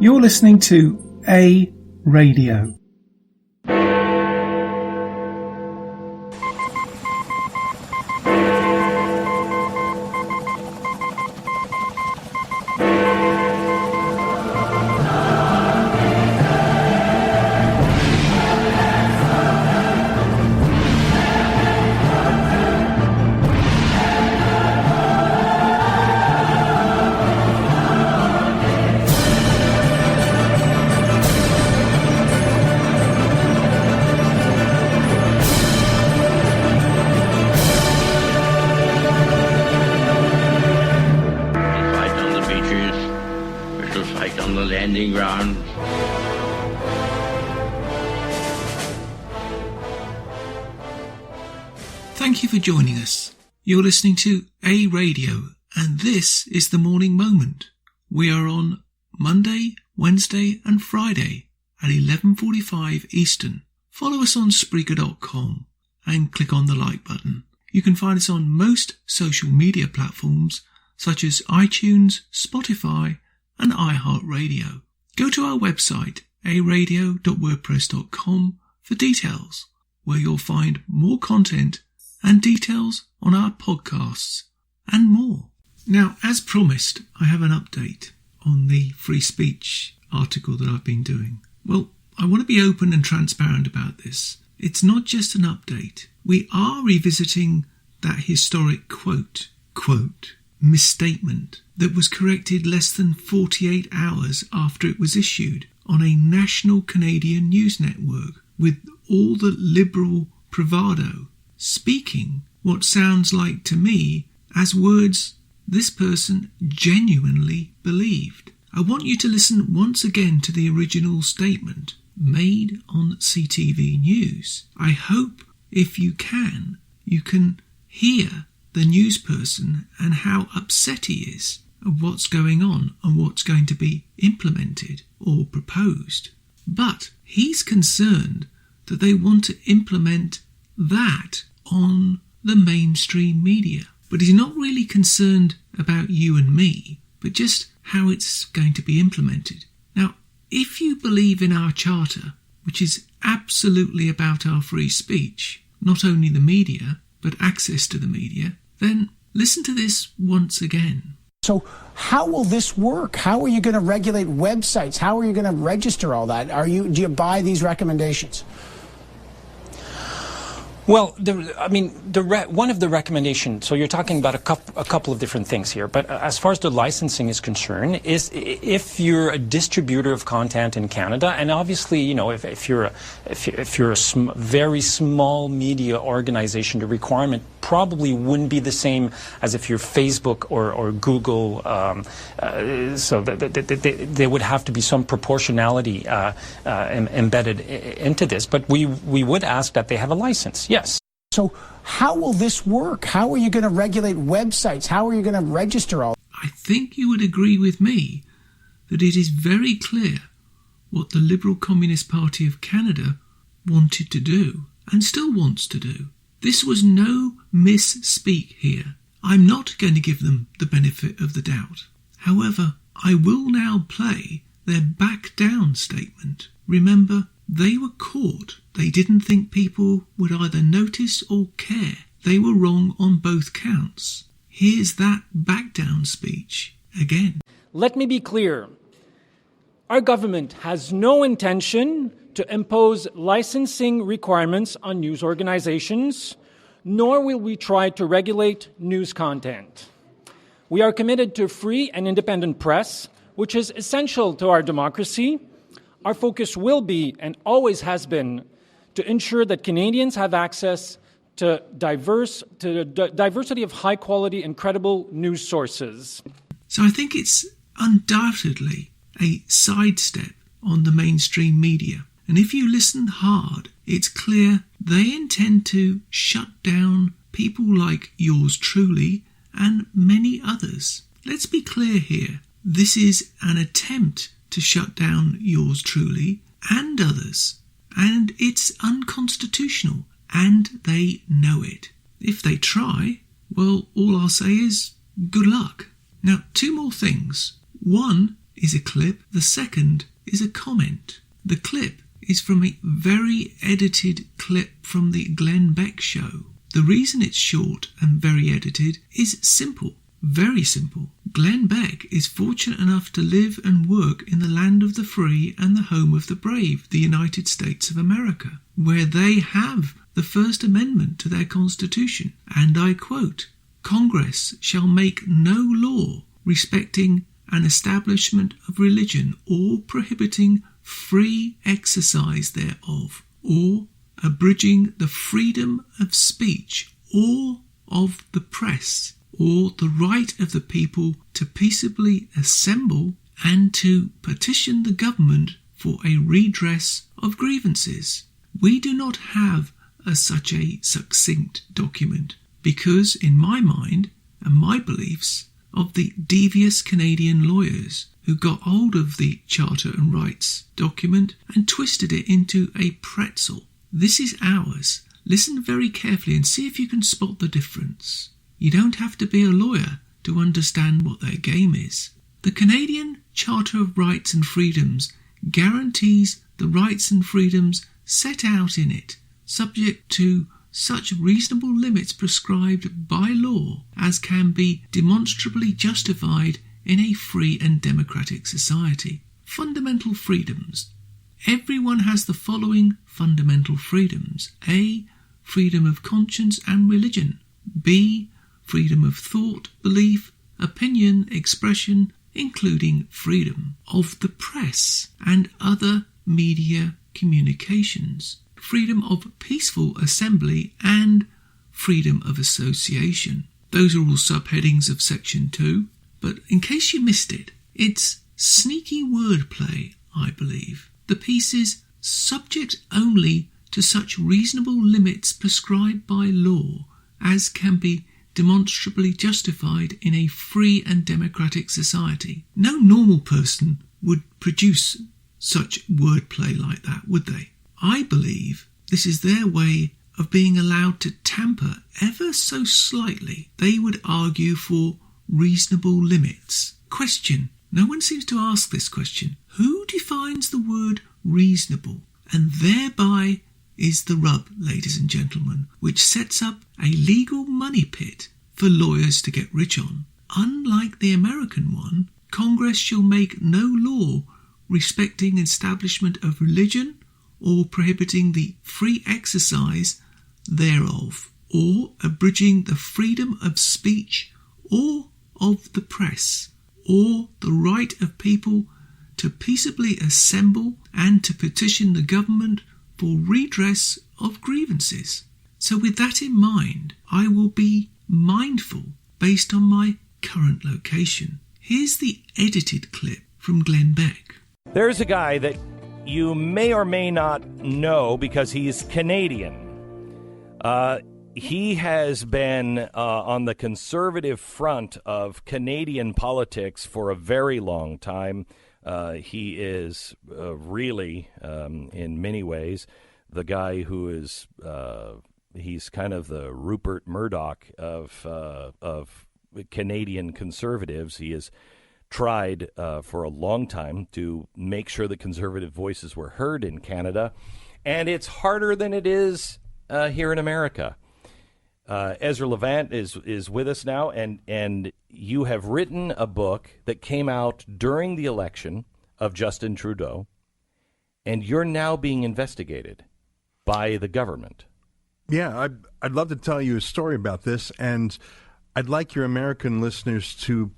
You're listening to A Radio. Thank you for joining us. You're listening to A Radio, and this is the Morning Moment. We are on Monday, Wednesday and Friday at 11:45 Eastern. Follow us on Spreaker.com and click on the like button. You can find us on most social media platforms such as iTunes, Spotify and iHeartRadio. Go to our website, aradio.wordpress.com, for details, where you'll find more content and details on our podcasts and more. Now, as promised, I have an update on the free speech article that I've been doing. Well, I want to be open and transparent about this. It's not just an update. We are revisiting that historic quote, misstatement that was corrected less than 48 hours after it was issued on a national Canadian news network with all the liberal bravado, speaking what sounds like to me as words this person genuinely believed. I want you to listen once again to the original statement made on CTV News. I hope if you can hear the news person and how upset he is of what's going on and what's going to be implemented or proposed. But he's concerned that they want to implement that on the mainstream media. But he's not really concerned about you and me, but just how it's going to be implemented. Now, if you believe in our charter, which is absolutely about our free speech, not only the media, but access to the media, then listen to this once again. So how will this work? How are you going to regulate websites? How are you going to register all that? Do you buy these recommendations? Well, one of the recommendations, so you're talking about a couple of different ththings here, but as far as the licensing is concerned, is if you're a distributor of content in Canada, and obviously, you know, if you're a very small media organization, the requirement probably wouldn't be the same as if you're Facebook or Google, so there would have to be some proportionality embedded into this, but we would ask that they have a license. Yes. So how will this work? How are you going to regulate websites? How are you going to register all? I think you would agree with me that it is very clear what the Liberal Communist Party of Canada wanted to do and still wants to do. This was no misspeak here. I'm not going to give them the benefit of the doubt. However, I will now play their back down statement. Remember, they were caught. They didn't think people would either notice or care. They were wrong on both counts. Here's that back down speech again. Let me be clear. Our government has no intention to impose licensing requirements on news organizations, nor will we try to regulate news content. We are committed to a free and independent press, which is essential to our democracy. Our focus will be, and always has been, to ensure that Canadians have access to diversity of high quality and credible news sources. So I think it's undoubtedly a sidestep on the mainstream media. And if you listen hard, it's clear they intend to shut down people like yours truly and many others. Let's be clear here. This is an attempt to shut down yours truly and others. And it's unconstitutional. And they know it. If they try, well, all I'll say is good luck. Now, two more things. One is a clip, the second is a comment. The clip is from a very edited clip from the Glenn Beck show. The reason it's short and very edited is simple, very simple. Glenn Beck is fortunate enough to live and work in the land of the free and the home of the brave, the United States of America, where they have the First Amendment to their Constitution. And I quote, "Congress shall make no law respecting an establishment of religion or prohibiting free exercise thereof, or abridging the freedom of speech or of the press, or the right of the people to peaceably assemble and to petition the government for a redress of grievances." We do not have such a succinct document because, in my mind and my beliefs, of the devious Canadian lawyers who got hold of the Charter and Rights document and twisted it into a pretzel. This is ours. Listen very carefully and see if you can spot the difference. You don't have to be a lawyer to understand what their game is. The Canadian Charter of Rights and Freedoms guarantees the rights and freedoms set out in it, subject to such reasonable limits prescribed by law as can be demonstrably justified in a free and democratic society. Fundamental freedoms. Everyone has the following fundamental freedoms: A. Freedom of conscience and religion. B. Freedom of thought, belief, opinion, expression, including freedom of the press and other media communications. Freedom of peaceful assembly and freedom of association. Those are all subheadings of Section 2, but in case you missed it, it's sneaky wordplay, I believe. The piece is subject only to such reasonable limits prescribed by law as can be demonstrably justified in a free and democratic society. No normal person would produce such wordplay like that, would they? I believe this is their way of being allowed to tamper ever so slightly. They would argue for reasonable limits. Question. No one seems to ask this question. Who defines the word reasonable? And thereby is the rub, ladies and gentlemen, which sets up a legal money pit for lawyers to get rich on. Unlike the American one, Congress shall make no law respecting establishment of religion or prohibiting the free exercise thereof, or abridging the freedom of speech or of the press, or the right of people to peaceably assemble and to petition the government for redress of grievances. So with that in mind, I will be mindful based on my current location. Here's the edited clip from Glenn Beck. There's a guy that you may or may not know because he's Canadian. He has been on the conservative front of Canadian politics for a very long time. He is really, in many ways, the guy who is, he's kind of the Rupert Murdoch of Canadian conservatives. He has tried for a long time to make sure that conservative voices were heard in Canada, and it's harder than it is here in America. Ezra Levant is with us now, and you have written a book that came out during the election of Justin Trudeau, and you're now being investigated by the government. Yeah, I'd love to tell you a story about this, and I'd like your American listeners to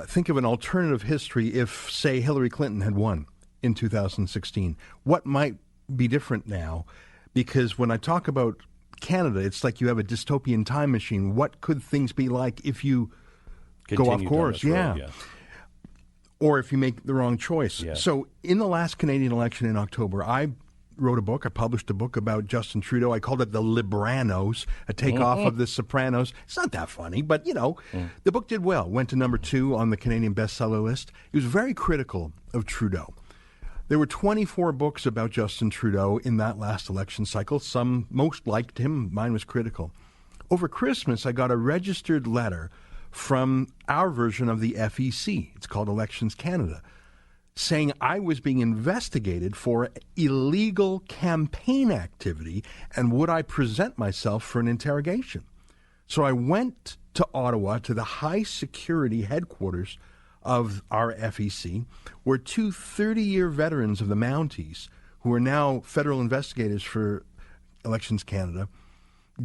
think of an alternative history if, say, Hillary Clinton had won in 2016. What might be different now? Because when I talk about Canada, it's like you have a dystopian time machine. What could things be like if you go off course? Yeah. Or if you make the wrong choice. Yeah. So in the last Canadian election in October, I published a book about Justin Trudeau. I called it The Libranos, a takeoff of The Sopranos. It's not that funny, but, the book did well. Went to number 2 on the Canadian bestseller list. It was very critical of Trudeau. There were 24 books about Justin Trudeau in that last election cycle. Some most liked him. Mine was critical. Over Christmas, I got a registered letter from our version of the FEC. It's called Elections Canada. saying I was being investigated for illegal campaign activity and would I present myself for an interrogation. So I went to Ottawa to the high security headquarters of our FEC, where two 30-year veterans of the Mounties, who are now federal investigators for Elections Canada,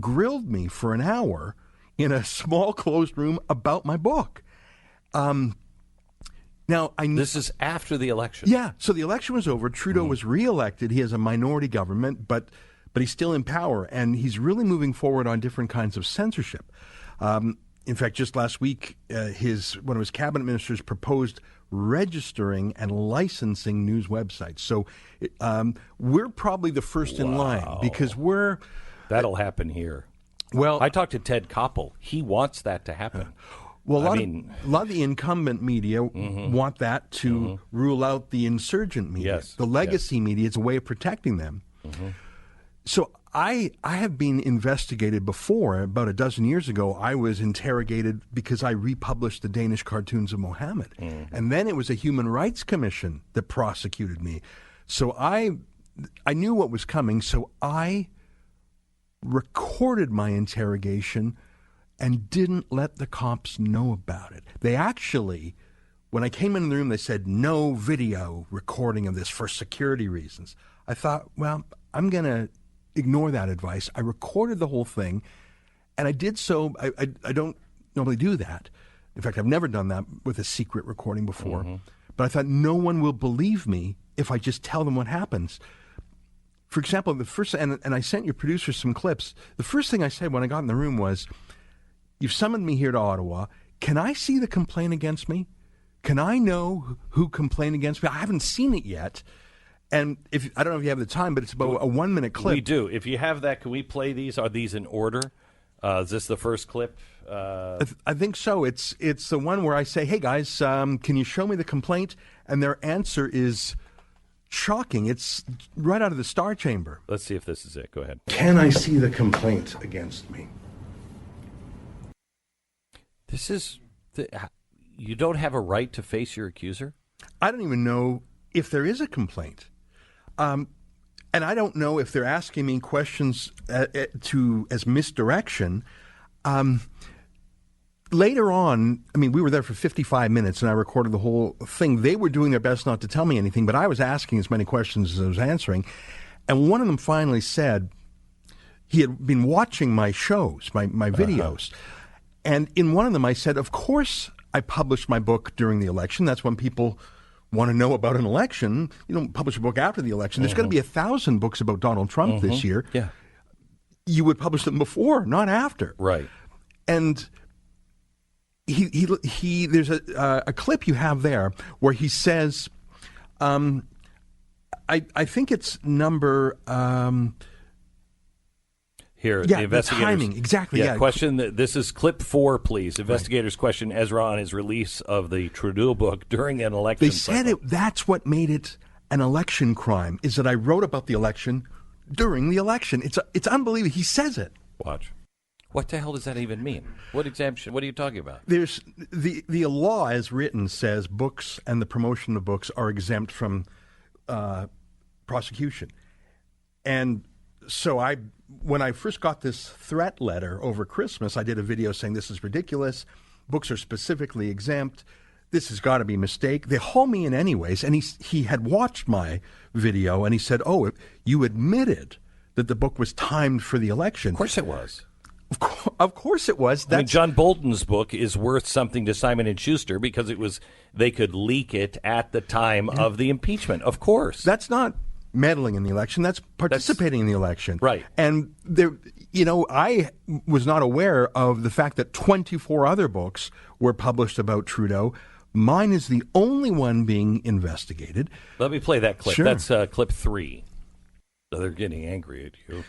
grilled me for an hour in a small closed room about my book. Now, this is after the election. Yeah, so the election was over. Trudeau was reelected. He has a minority government, but he's still in power, and he's really moving forward on different kinds of censorship. In fact, just last week, one of his cabinet ministers proposed registering and licensing news websites. So we're probably the first in line because That'll happen here. Well, I talked to Ted Koppel. He wants that to happen. Well, a lot of the incumbent media want that to rule out the insurgent media. Yes, the legacy media, it's a way of protecting them. So I have been investigated before. About a dozen years ago, I was interrogated because I republished the Danish cartoons of Mohammed. And then it was a Human Rights Commission that prosecuted me. So I knew what was coming, so I recorded my interrogation and didn't let the cops know about it. They actually, when I came in the room, they said, no video recording of this for security reasons. I thought, well, I'm going to ignore that advice. I recorded the whole thing, and I did so. I don't normally do that. In fact, I've never done that with a secret recording before. But I thought no one will believe me if I just tell them what happens. For example, the first, and I sent your producer some clips. The first thing I said when I got in the room was, you've summoned me here to Ottawa. Can I see the complaint against me? Can I know who complained against me? I haven't seen it yet. And I don't know if you have the time, but it's about a 1-minute clip. We do. If you have that, can we play these? Are these in order? Is this the first clip? I think so. It's the one where I say, hey, guys, can you show me the complaint? And their answer is shocking. It's right out of the Star Chamber. Let's see if this is it. Go ahead. Can I see the complaint against me? This is you don't have a right to face your accuser? I don't even know if there is a complaint. And I don't know if they're asking me questions as misdirection. Later on, we were there for 55 minutes and I recorded the whole thing. They were doing their best not to tell me anything, but I was asking as many questions as I was answering. And one of them finally said he had been watching my shows, my videos. And in one of them, I said, of course, I published my book during the election. That's when people want to know about an election. You don't publish a book after the election. There's going to be 1,000 books about Donald Trump this year. Yeah. You would publish them before, not after. Right. And he there's a clip you have there where he says, I think it's number... Here, yeah, the investigators. The timing, exactly. Yeah, question. This is clip 4, please. Investigators question Ezra on his release of the Trudeau book during an election. They said that's what made it an election crime, is that I wrote about the election during the election. It's unbelievable. He says it. Watch. What the hell does that even mean? What exemption? What are you talking about? There's the law as written says books and the promotion of books are exempt from prosecution, and so when I first got this threat letter over Christmas, I did a video saying this is ridiculous. Books are specifically exempt. This has got to be a mistake. They haul me in anyways. And he had watched my video and he said, oh, you admitted that the book was timed for the election. Of course it was. Of course it was. John Bolton's book is worth something to Simon & Schuster because they could leak it at the time of the impeachment. Of course. That's not meddling in the election. That's participating in the election. Right. And I was not aware of the fact that 24 other books were published about Trudeau. Mine is the only one being investigated. Let me play that clip. Sure. That's clip 3. So they're getting angry at you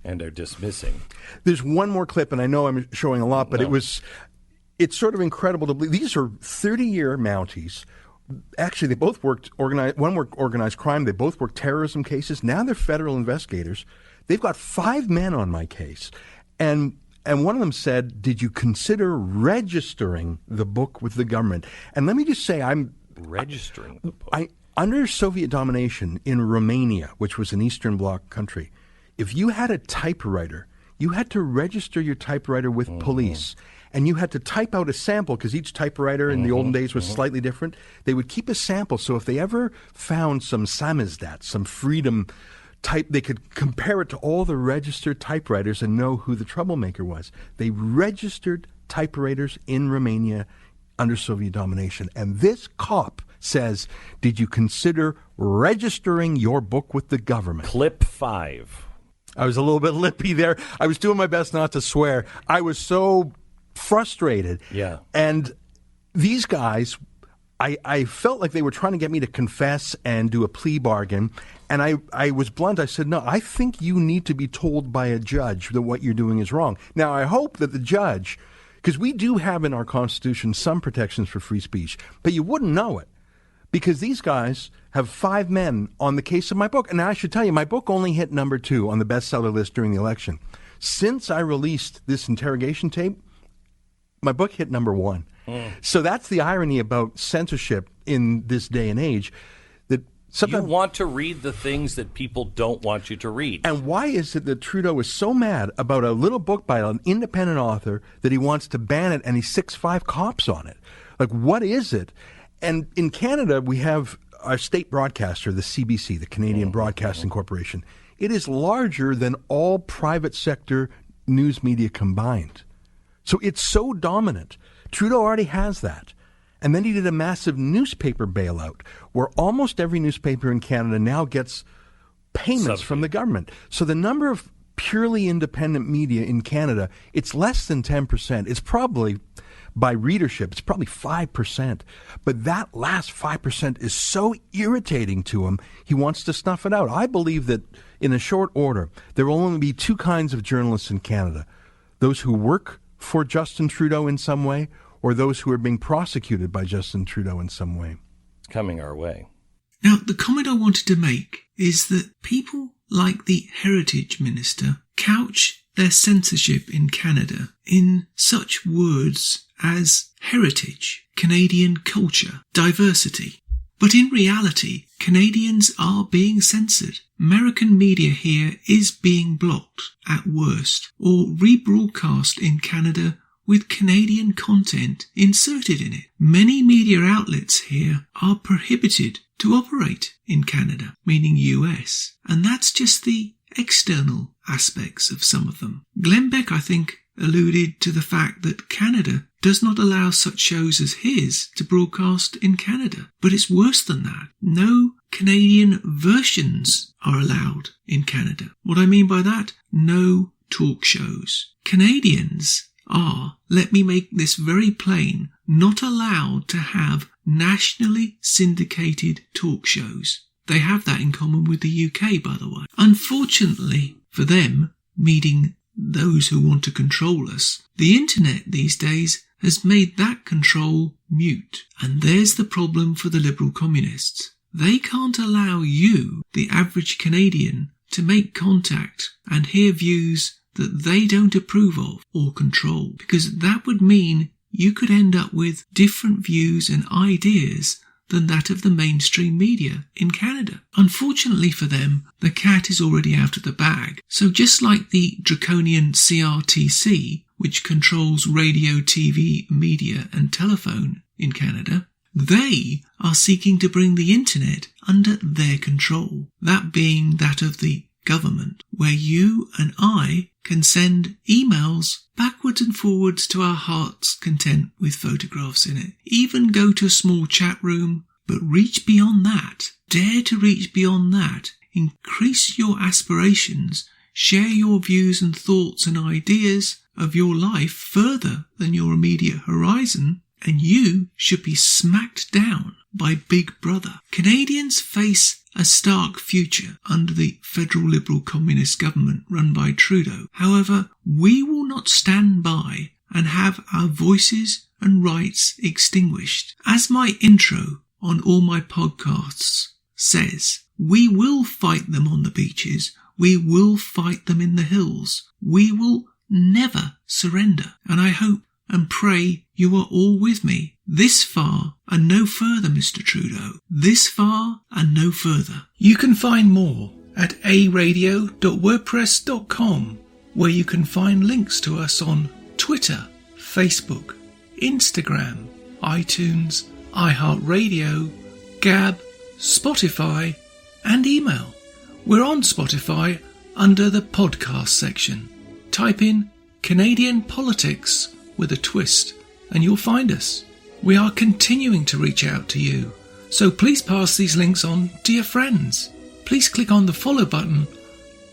and they're dismissing. There's one more clip, and I know I'm showing a lot, but it's sort of incredible to believe. These are 30-year Mounties. Actually, they both worked organized. One worked organized crime. They both worked terrorism cases. Now they're federal investigators. They've got 5 men on my case, and one of them said, "Did you consider registering the book with the government?" And let me just say, I'm registering the book. Under Soviet domination in Romania, which was an Eastern Bloc country, if you had a typewriter, you had to register your typewriter with police. And you had to type out a sample, because each typewriter in the olden days was slightly different. They would keep a sample, so if they ever found some samizdat, some freedom type, they could compare it to all the registered typewriters and know who the troublemaker was. They registered typewriters in Romania under Soviet domination. And this cop says, did you consider registering your book with the government? Clip 5. I was a little bit lippy there. I was doing my best not to swear. I was so frustrated. Yeah. And these guys, I felt like they were trying to get me to confess and do a plea bargain. And I was blunt. I said, no, I think you need to be told by a judge that what you're doing is wrong. Now, I hope that the judge, because we do have in our Constitution some protections for free speech, but you wouldn't know it. Because these guys have 5 men on the case of my book. And now I should tell you, my book only hit number 2 on the bestseller list during the election. Since I released this interrogation tape, my book hit number 1. So that's the irony about censorship in this day and age. That sometimes you want to read the things that people don't want you to read. And why is it that Trudeau is so mad about a little book by an independent author that he wants to ban it and he 6'5" cops on it? Like, what is it? And in Canada, we have our state broadcaster, the CBC, the Canadian Broadcasting Corporation. It is larger than all private sector news media combined. So it's so dominant. Trudeau already has that. And then he did a massive newspaper bailout where almost every newspaper in Canada now gets payments from the government. So the number of purely independent media in Canada, it's less than 10%. It's probably, by readership, it's probably 5%. But that last 5% is so irritating to him, he wants to snuff it out. I believe that in a short order, there will only be 2 kinds of journalists in Canada. Those who work for Justin Trudeau in some way, or those who are being prosecuted by Justin Trudeau in some way. It's coming our way. Now, the comment I wanted to make is that people like the Heritage Minister couch their censorship in Canada in such words as heritage, Canadian culture, diversity. But in reality, Canadians are being censored. American media here is being blocked, at worst, or rebroadcast in Canada with Canadian content inserted in it. Many media outlets here are prohibited to operate in Canada, meaning US, and that's just the external aspects of some of them. Glenn Beck, I think, alluded to the fact that Canada does not allow such shows as his to broadcast in Canada. But it's worse than that. No Canadian versions are allowed in Canada. What I mean by that? No talk shows. Canadians are, let me make this very plain, not allowed to have nationally syndicated talk shows. They have that in common with the UK, by the way. Unfortunately for them, meeting those who want to control us, the internet these days has made that control mute. And there's the problem for the Liberal Communists. They can't allow you, the average Canadian, to make contact and hear views that they don't approve of or control, because that would mean you could end up with different views and ideas than that of the mainstream media in Canada. Unfortunately for them, the cat is already out of the bag. So just like the draconian CRTC, which controls radio, TV, media and telephone in Canada, they are seeking to bring the internet under their control, that being that of the government, where you and I can send emails backwards and forwards to our heart's content with photographs in it. Even go to a small chat room, but reach beyond that. Dare to reach beyond that. Increase your aspirations. Share your views and thoughts and ideas of your life further than your immediate horizon, and you should be smacked down by Big Brother. Canadians face a stark future under the federal Liberal Communist government run by Trudeau. However, we will not stand by and have our voices and rights extinguished. As my intro on all my podcasts says, we will fight them on the beaches. We will fight them in the hills. We will never surrender. And I hope and pray you are all with me This far and no further, Mr. Trudeau. This far and no further. You can find more at aradio.wordpress.com, where you can find links to us on Twitter, Facebook, Instagram, iTunes, iHeartRadio, Gab, Spotify, and email. We're on Spotify under the podcast section. Type in Canadian Politics with a twist and you'll find us. We are continuing to reach out to you, so please pass these links on to your friends. Please click on the follow button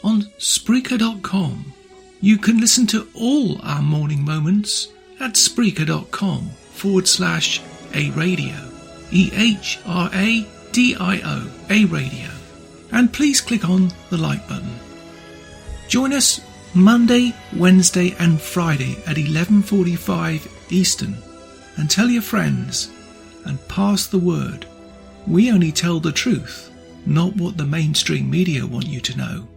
on Spreaker.com. You can listen to all our morning moments at Spreaker.com/A-Radio, EHRADIO, A-Radio. And please click on the like button. Join us Monday, Wednesday and Friday at 11:45 Eastern, and tell your friends and pass the word. We only tell the truth, not what the mainstream media want you to know.